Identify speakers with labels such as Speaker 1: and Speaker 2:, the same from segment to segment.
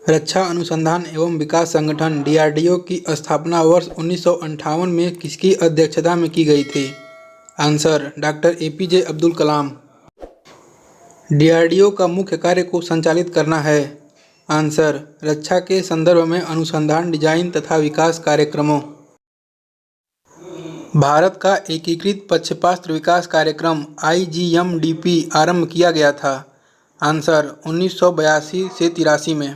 Speaker 1: रक्षा अनुसंधान एवं विकास संगठन डीआरडीओ की स्थापना वर्ष 1958 में किसकी अध्यक्षता में की गई थी? Answer: doctor APJ Abdul Kalam. DRDO का मुख्य कार्य को संचालित करना है। आंसर: रक्षा के संदर्भ में अनुसंधान, डिजाइन तथा विकास कार्यक्रमों। भारत का एकीकृत प्रक्षेपास्त्र विकास कार्यक्रम आईजीएमडीपी आरंभ किया गया था। आंसर: 1982 से 83 में।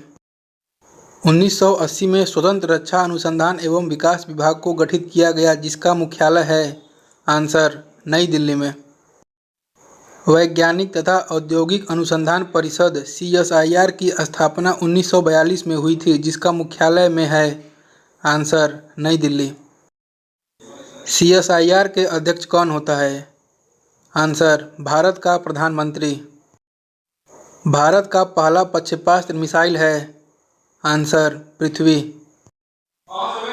Speaker 1: 1980 में स्वतंत्र रक्षा अनुसंधान एवं विकास विभाग को गठित किया गया, जिसका मुख्यालय है। आंसर: नई दिल्ली में। वैज्ञानिक तथा औद्योगिक अनुसंधान परिषद सीएसआईआर की स्थापना 1942 में हुई थी, जिसका मुख्यालय में है। आंसर: नई दिल्ली। सीएसआईआर के अध्यक्ष कौन होता है? आंसर: भारत का प्रधानमंत्री। भारत का पहला प्रक्षेपास्त्र मिसाइल है। आंसर: पृथ्वी।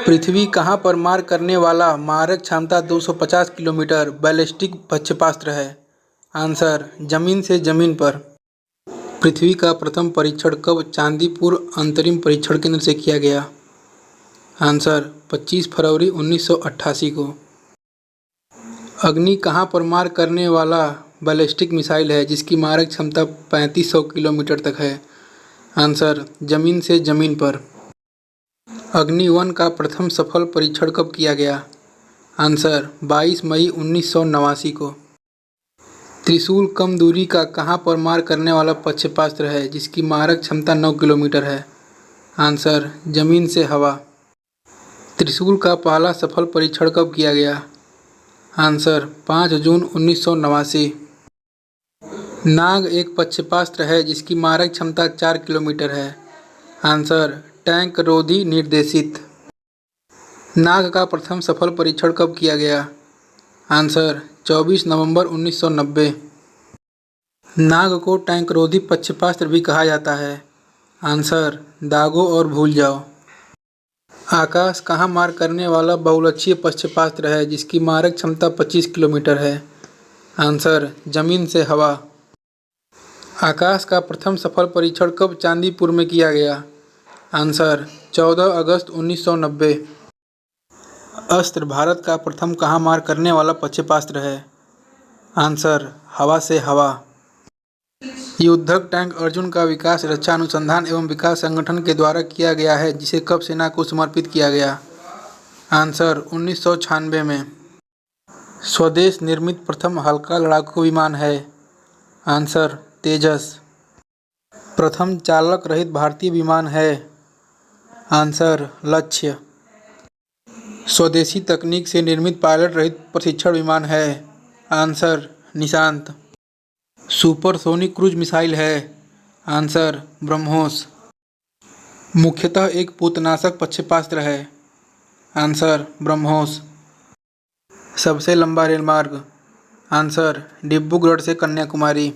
Speaker 1: पृथ्वी कहाँ पर मार करने वाला मारक क्षमता 250 किलोमीटर बैलिस्टिक प्रक्षेपास्त्र है? आंसर: जमीन से जमीन पर। पृथ्वी का प्रथम परीक्षण कब चांदीपुर अंतरिम परीक्षण केंद्र से किया गया? आंसर: 25 फरवरी 1988 को। अग्नि कहाँ पर मार करने वाला बैलिस्टिक मिसाइल है, जिसकी मारक क्षमता 3500 किलोमीटर तक है? आंसर: जमीन से जमीन पर। अग्नि 1 का प्रथम सफल परीक्षण कब किया गया? आंसर: 22 मई 1989 को। त्रिशूल कम दूरी का कहाँ पर मार करने वाला प्रक्षेपास्त्र है, जिसकी मारक क्षमता 9 किलोमीटर है? आंसर: जमीन से हवा। त्रिशूल का पहला सफल परीक्षण कब किया गया? आंसर: 5 जून 1989। नाग एक प्रक्षेपास्त्र है जिसकी मारक क्षमता 4 किलोमीटर है। आंसर: टैंक रोधी निर्देशित। नाग का प्रथम सफल परीक्षण कब किया गया? आंसर: 24 नवंबर 1990। नाग को टैंक रोधी प्रक्षेपास्त्र भी कहा जाता है। आंसर: दागो और भूल जाओ। आकाश कहाँ मार करने वाला बहुलक्षीय प्रक्षेपास्त्र है, जिसकी मारक क्षमता 25 किलोमीटर है? आंसर: जमीन से हवा। आकाश का प्रथम सफल परीक्षण कब चांदीपुर में किया गया? आंसर: 14 अगस्त 1990। अस्त्र भारत का प्रथम कहाँ मार करने वाला प्रक्षेपास्त्र है? आंसर: हवा से हवा। युद्धक टैंक अर्जुन का विकास रक्षा अनुसंधान एवं विकास संगठन के द्वारा किया गया है, जिसे कब सेना को समर्पित किया गया? आंसर: 1996 में। स्वदेश निर्मित प्रथम हल्का लड़ाकू विमान है? आंसर: तेजस। प्रथम चालक रहित भारतीय विमान है? आंसर: लक्ष्य। स्वदेशी तकनीक से निर्मित पायलट रहित प्रशिक्षण विमान है? Answer: Nishant. Supersonic cruise missile है? आंसर: ब्रह्मोस। मुख्यतः एक पूतनाशक प्रक्षेपास्त्र है? आंसर: ब्रह्मोस। सबसे लंबा रेलमार्ग? आंसर: डिब्रूगढ़ से कन्याकुमारी।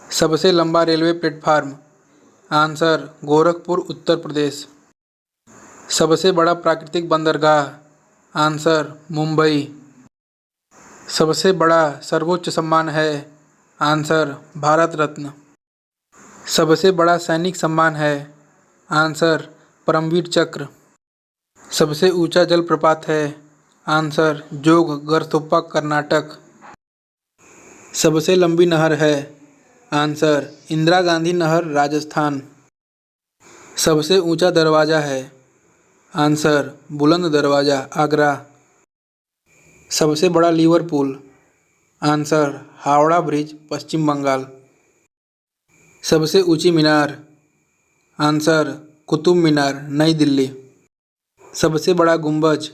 Speaker 1: सबसे लंबा railway platform? Answer: Gorakhpur, Uttar Pradesh. सबसे बड़ा प्राकृतिक बंदरगाह? आंसर: मुंबई। सबसे बड़ा सर्वोच्च सम्मान है? आंसर: भारत रत्न। सबसे बड़ा सैनिक सम्मान है? आंसर: परमवीर चक्र। सबसे ऊंचा जलप्रपात है? आंसर: जोग गरतोप्पा, कर्नाटक। सबसे लंबी नहर है? आंसर: इंदिरा गांधी नहर, राजस्थान। सबसे ऊंचा दरवाजा है? आंसर: बुलंद दरवाजा, आगरा। सबसे बड़ा lever pull? Answer: Howrah bridge, पश्चिम बंगाल। सबसे ऊंची मीनार? आंसर: कुतुब मीनार, नई दिल्ली। सबसे बड़ा गुंबज?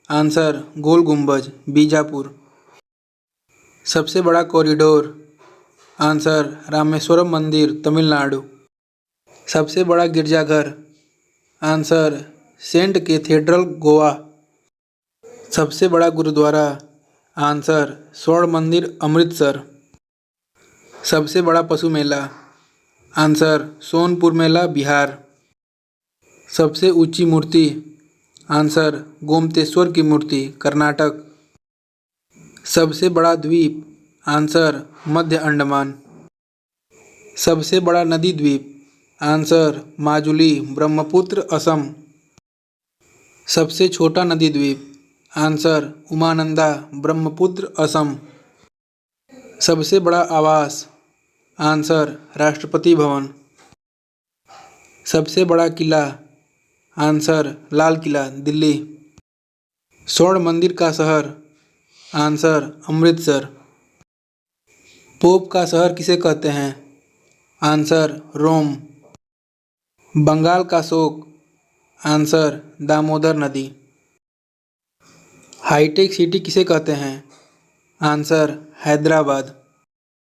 Speaker 1: आंसर: गोल गुंबज, बीजापुर। सबसे बड़ा कॉरिडोर? आंसर: रामेश्वरम मंदिर, तमिलनाडु। सबसे बड़ा गिरजाघर? Answer: saint cathedral, Goa. सबसे बड़ा गुरुद्वारा? आंसर: स्वर्ण मंदिर, अमृतसर। सबसे बड़ा पशु मेला? आंसर: सोनपुर मेला, बिहार। सबसे ऊंची मूर्ति? आंसर: गोमतेश्वर की मूर्ति, कर्नाटक। सबसे बड़ा द्वीप? आंसर: मध्य अंडमान। सबसे बड़ा नदी द्वीप? आंसर माजुली, ब्रह्मपुत्र, असम। सबसे छोटा नदी द्वीप। आंसर उमानंदा, ब्रह्मपुत्र, असम। सबसे बड़ा आवास। आंसर राष्ट्रपति भवन। सबसे बड़ा किला। आंसर लाल किला, दिल्ली। स्वर्ण मंदिर का शहर। आंसर अमृतसर। पोप का शहर किसे कहते हैं? आंसर रोम। बंगाल का शोक। आंसर दामोदर नदी। हाईटेक सिटी किसे कहते हैं? आंसर हैदराबाद।